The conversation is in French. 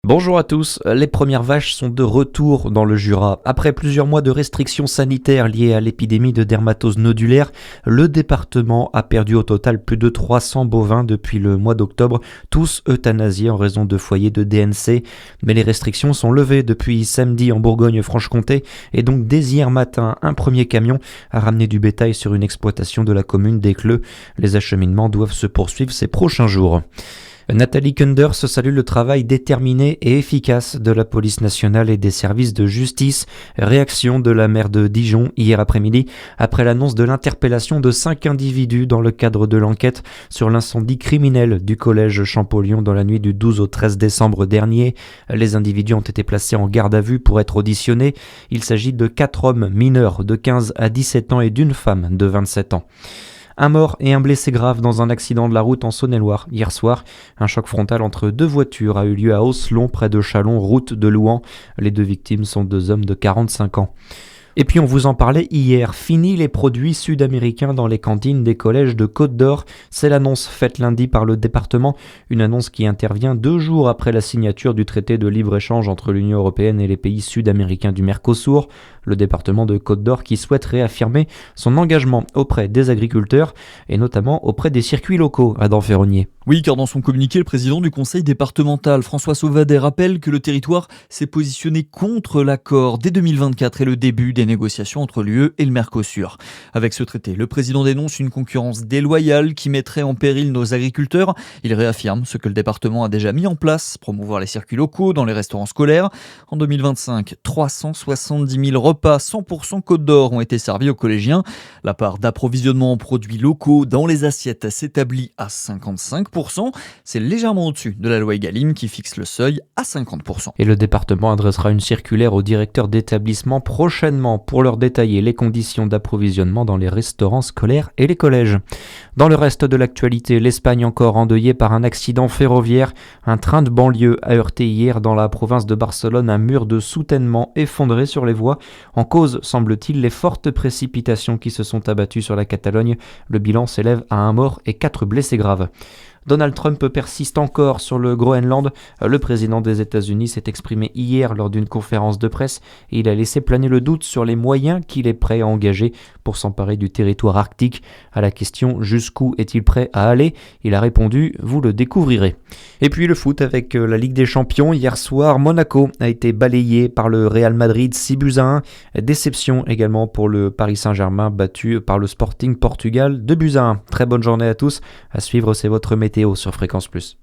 Bonjour à tous, les premières vaches sont de retour dans le Jura. Après plusieurs mois de restrictions sanitaires liées à l'épidémie de dermatose nodulaire, le département a perdu au total plus de 300 bovins depuis le mois d'octobre, tous euthanasiés en raison de foyers de DNC. Mais les restrictions sont levées depuis samedi en Bourgogne-Franche-Comté et donc dès hier matin, un premier camion a ramené du bétail sur une exploitation de la commune d'Écleux. Les acheminements doivent se poursuivre ces prochains jours. Nathalie Kunders salue le travail déterminé et efficace de la police nationale et des services de justice. Réaction de la maire de Dijon hier après-midi après l'annonce de l'interpellation de 5 individus dans le cadre de l'enquête sur l'incendie criminel du collège Champollion dans la nuit du 12 au 13 décembre dernier. Les individus ont été placés en garde à vue pour être auditionnés. Il s'agit de 4 hommes mineurs de 15 à 17 ans et d'une femme de 27 ans. Un mort et un blessé grave dans un accident de la route en Saône-et-Loire hier soir. Un choc frontal entre deux voitures a eu lieu à Osselon, près de Châlons, route de Louhans. Les deux victimes sont 2 hommes de 45 ans. Et puis on vous en parlait hier, fini les produits sud-américains dans les cantines des collèges de Côte-d'Or. C'est l'annonce faite lundi par le département, une annonce qui intervient 2 jours après la signature du traité de libre-échange entre l'Union européenne et les pays sud-américains du Mercosur. Le département de Côte-d'Or qui souhaite réaffirmer son engagement auprès des agriculteurs et notamment auprès des circuits locaux, Adam Ferronnier. Oui, car dans son communiqué, le président du conseil départemental, François Sauvadet, rappelle que le territoire s'est positionné contre l'accord dès 2024 et le début des négociations entre l'UE et le Mercosur. Avec ce traité, le président dénonce une concurrence déloyale qui mettrait en péril nos agriculteurs. Il réaffirme ce que le département a déjà mis en place, promouvoir les circuits locaux dans les restaurants scolaires. En 2025, 370 000 repas 100% Côte d'Or ont été servis aux collégiens. La part d'approvisionnement en produits locaux dans les assiettes s'établit à 55%. C'est légèrement au-dessus de la loi Egalim qui fixe le seuil à 50%. Et le département adressera une circulaire aux directeurs d'établissements prochainement pour leur détailler les conditions d'approvisionnement dans les restaurants scolaires et les collèges. Dans le reste de l'actualité, l'Espagne encore endeuillée par un accident ferroviaire. Un train de banlieue a heurté hier dans la province de Barcelone un mur de soutènement effondré sur les voies. En cause, semble-t-il, les fortes précipitations qui se sont abattues sur la Catalogne. Le bilan s'élève à 1 mort et 4 blessés graves. Donald Trump persiste encore sur le Groenland. Le président des États-Unis s'est exprimé hier lors d'une conférence de presse et il a laissé planer le doute sur les moyens qu'il est prêt à engager pour s'emparer du territoire arctique. À la question « Jusqu'où est-il prêt à aller ?», il a répondu « Vous le découvrirez ». Et puis le foot avec la Ligue des Champions. Hier soir, Monaco a été balayé par le Real Madrid 6-1. Déception également pour le Paris Saint-Germain battu par le Sporting Portugal 2-1. Très bonne journée à tous. À suivre, c'est votre météo sur Fréquence Plus.